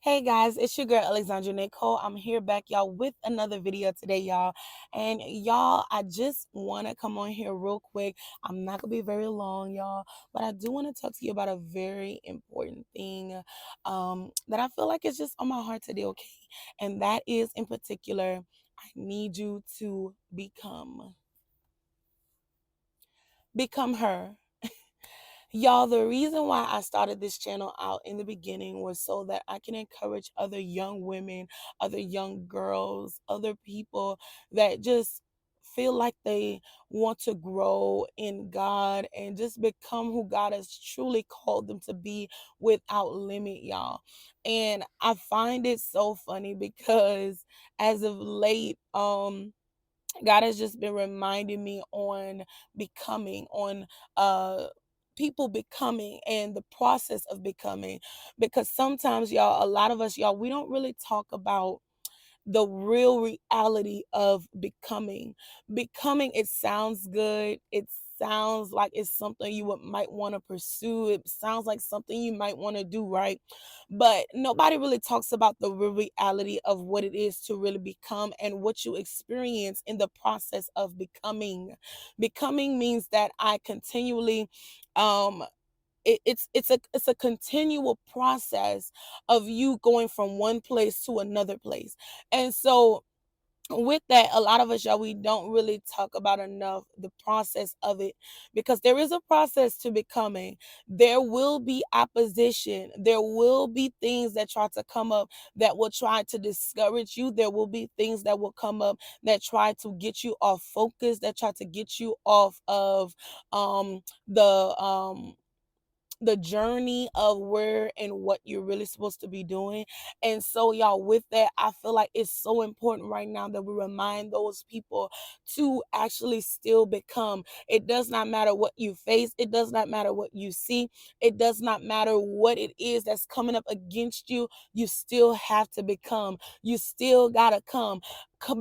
Hey guys, it's your girl Alexandria Nicole. I'm here back, y'all, with another video today, y'all. And y'all, I just want to come on here real quick. I'm not gonna be very long, y'all, but I do want to talk to you about a very important thing that I feel like is just on my heart today, okay? And that is, in particular, I need you to become her. Y'all, the reason why I started this channel out in the beginning was so that I can encourage other young women, other young girls, other people that just feel like they want to grow in God and just become who God has truly called them to be without limit, y'all. And I find it so funny because as of late, God has just been reminding me on becoming, on people becoming and the process of becoming. Because sometimes, y'all, a lot of us, y'all, we don't really talk about the real reality of becoming. Becoming, it sounds good. It sounds like it's something you might want to pursue. It sounds like something you might want to do, right? But nobody really talks about the real reality of what it is to really become and what you experience in the process of becoming. Becoming means that I continually um it's a continual process of you going from one place to another place. And so with that, a lot of us, y'all, we don't really talk about enough the process of it, because there is a process to becoming. There will be opposition, there will be things that try to come up that will try to discourage you. There will be things that will come up that try to get you off focus, that try to get you off of um the journey of where and what you're really supposed to be doing. And so, y'all, with that, I feel like it's so important right now that we remind those people to actually still become. It does not matter what you face, it does not matter what you see, it does not matter what it is that's coming up against you. You still have to become. You still gotta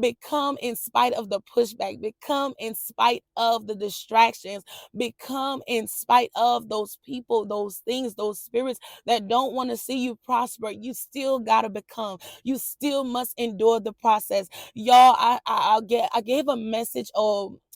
become in spite of the pushback, become in spite of the distractions, become in spite of those people, those things, those spirits that don't want to see you prosper. You still gotta become. You still must endure the process, y'all. I gave a message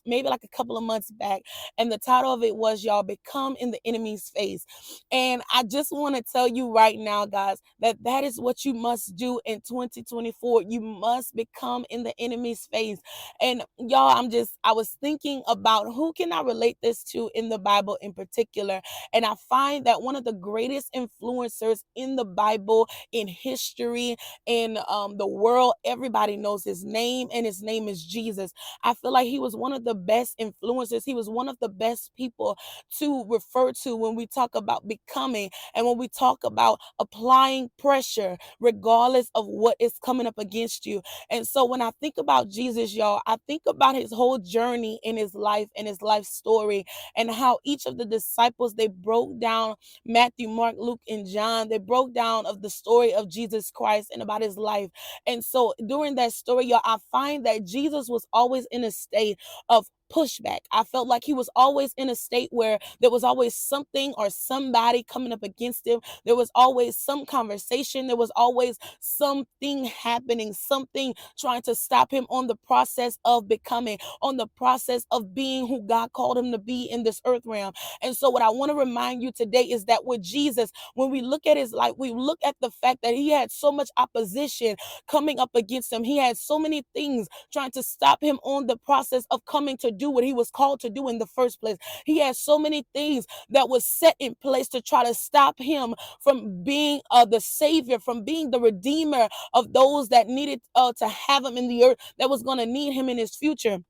maybe like a couple of months back, and the title of it was, y'all, become in the enemy's face. And I just want to tell you right now, guys, that that is what you must do in 2024. You must become in the enemy's face. And y'all, I was thinking about who can I relate this to in the Bible in particular. And I find that one of the greatest influencers in the Bible, in history, in the world, everybody knows his name, and his name is Jesus. I feel like he was one of the best influencers. He was one of the best people to refer to when we talk about becoming and when we talk about applying pressure, regardless of what is coming up against you. And so when I think about Jesus, y'all, I think about his whole journey in his life and his life story, and how each of the disciples, they broke down Matthew, Mark, Luke, and John. They broke down of the story of Jesus Christ and about his life. And so during that story, y'all, I find that Jesus was always in a state of pushback. I felt like he was always in a state where there was always something or somebody coming up against him. There was always some conversation. There was always something happening, something trying to stop him on the process of becoming, on the process of being who God called him to be in this earth realm. And so, what I want to remind you today is that with Jesus, when we look at his life, we look at the fact that he had so much opposition coming up against him. He had so many things trying to stop him on the process of coming to do what he was called to do in the first place. He had so many things that was set in place to try to stop him from being the savior, from being the redeemer of those that needed to have him in the earth, that was going to need him in his future.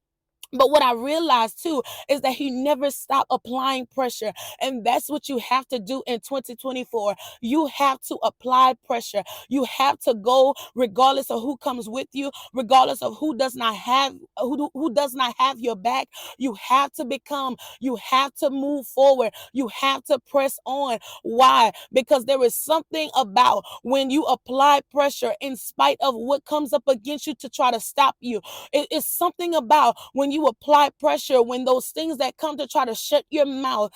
But what I realized too is that he never stopped applying pressure. And that's what you have to do in 2024. You have to apply pressure. You have to go regardless of who comes with you, regardless of who does not have who does not have your back. You have to become, you have to move forward. You have to press on. Why? Because there is something about when you apply pressure in spite of what comes up against you to try to stop you. It is something about when you you apply pressure, when those things that come to try to shut your mouth,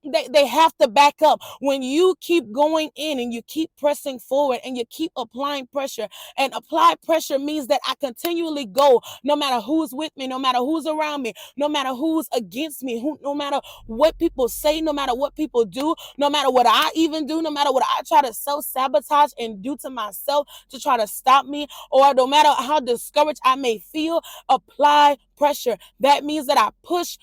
they have to back up. When you keep going in and you keep pressing forward and you keep applying pressure, and apply pressure means that I continually go, no matter who's with me, no matter who's around me, no matter who's against me, no matter what people say, no matter what people do, no matter what I even do, no matter what I try to self-sabotage and do to myself to try to stop me, or no matter how discouraged I may feel, apply pressure. That means that I push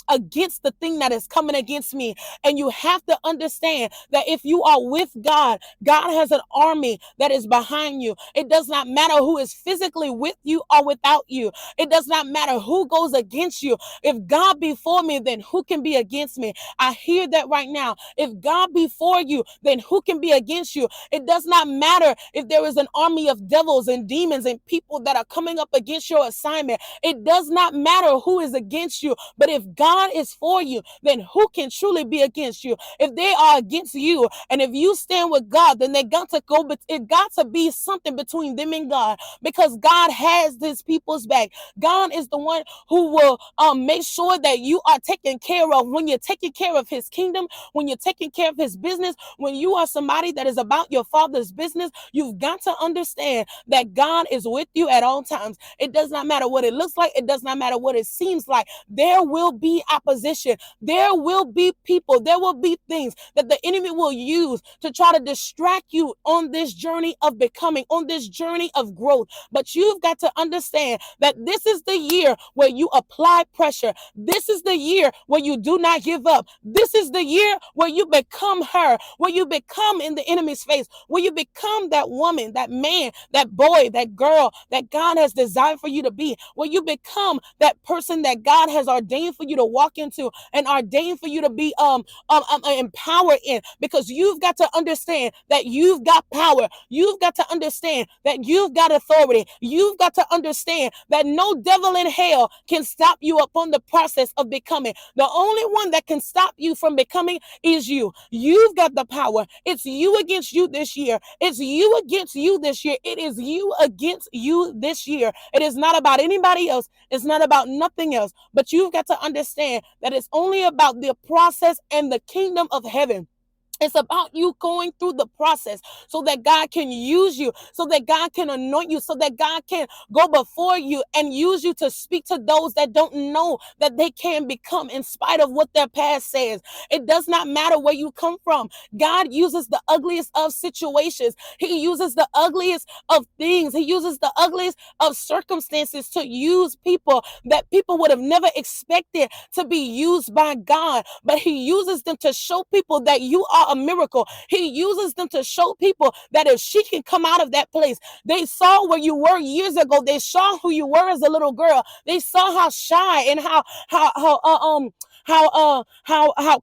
against the thing that is coming against me. And you have to understand that if you are with God, God has an army that is behind you. It does not matter who is physically with you or without you. It does not matter who goes against you. If God be for me, then who can be against me? I hear that right now. If God be for you, then who can be against you? It does not matter if there is an army of devils and demons and people that are coming up against your assignment. It does not matter who is against you. But if God is for you, then who can truly be against you? If they are against you, and if you stand with God, then they got to go, but it got to be something between them and God, because God has his people's back. God is the one who will make sure that you are taken care of. When you're taking care of his kingdom, when you're taking care of his business, when you are somebody that is about your father's business, you've got to understand that God is with you at all times. It does not matter what it looks like. It does not matter what it seems like. There will be opposition. There will be people. There will be things that the enemy will use to try to distract you on this journey of becoming, on this journey of growth. But you've got to understand that this is the year where you apply pressure. This is the year where you do not give up. This is the year where you become her, where you become in the enemy's face, where you become that woman, that man, that boy, that girl that God has designed for you to be, where you become that person that God has ordained for you to walk into and ordained for you to be empowered in, because you've got to understand that you've got power. You've got to understand that you've got authority. You've got to understand that no devil in hell can stop you upon the process of becoming. The only one that can stop you from becoming is you. You've got the power. It's you against you this year. It's you against you this year. It is you against you this year. It is not about anybody else. It's not about nothing else. But you've got to understand that it's only about the process and the kingdom of heaven. It's about you going through the process so that God can use you, so that God can anoint you, so that God can go before you and use you to speak to those that don't know that they can become in spite of what their past says. It does not matter where you come from. God uses the ugliest of situations. He uses the ugliest of things. He uses the ugliest of circumstances to use people that people would have never expected to be used by God. But he uses them to show people that you are a miracle. He uses them to show people that if she can come out of that place, they saw where you were years ago. They saw who you were as a little girl. They saw how shy and how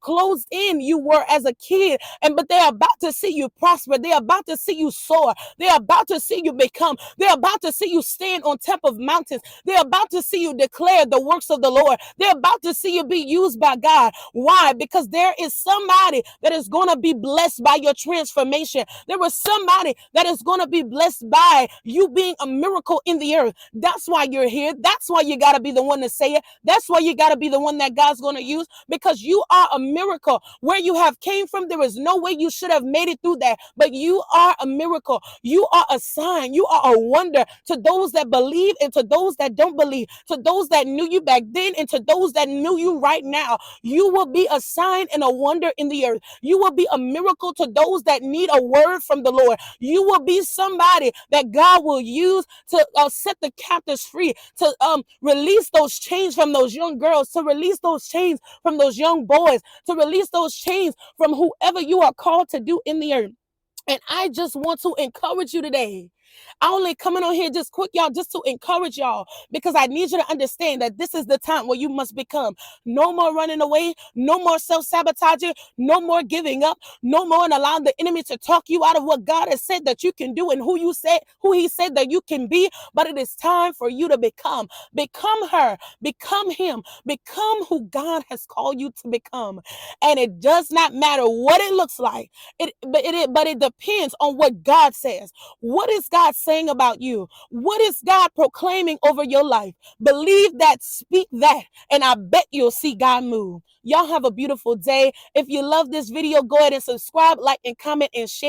closed in you were as a kid, but they're about to see you prosper. They're about to see you soar. They're about to see you become. They're about to see you stand on top of mountains. They're about to see you declare the works of the Lord. They're about to see you be used by God. Why? Because there is somebody that is going to be blessed by your transformation. There was somebody that is going to be blessed by you being a miracle in the earth. That's why you're here. That's why you got to be the one to say it. That's why you got to be the one that God's going to use, because you are a miracle. Where you have came from, there is no way you should have made it through that, but you are a miracle. You are a sign. You are a wonder to those that believe and to those that don't believe, to those that knew you back then and to those that knew you right now. You will be a sign and a wonder in the earth. You will be a miracle to those that need a word from the Lord. You will be somebody that God will use to set the captives free, to release those chains from those young girls, to release those chains from those young boys, to release those chains from whoever you are called to do in the earth. And I just want to encourage you today. I only coming on here just quick, y'all, just to encourage y'all, because I need you to understand that this is the time where you must become. No more running away, no more self-sabotaging, no more giving up, no more allowing the enemy to talk you out of what God has said that you can do and who he said that you can be. But it is time for you to become. Become her, become him, become who God has called you to become. And it does not matter what it looks like. But it depends on what God says. What is God God saying about you? What is God proclaiming over your life? Believe that, speak that, and I bet you'll see God move. Y'all have a beautiful day. If you love this video, go ahead and subscribe, like, and comment, and share.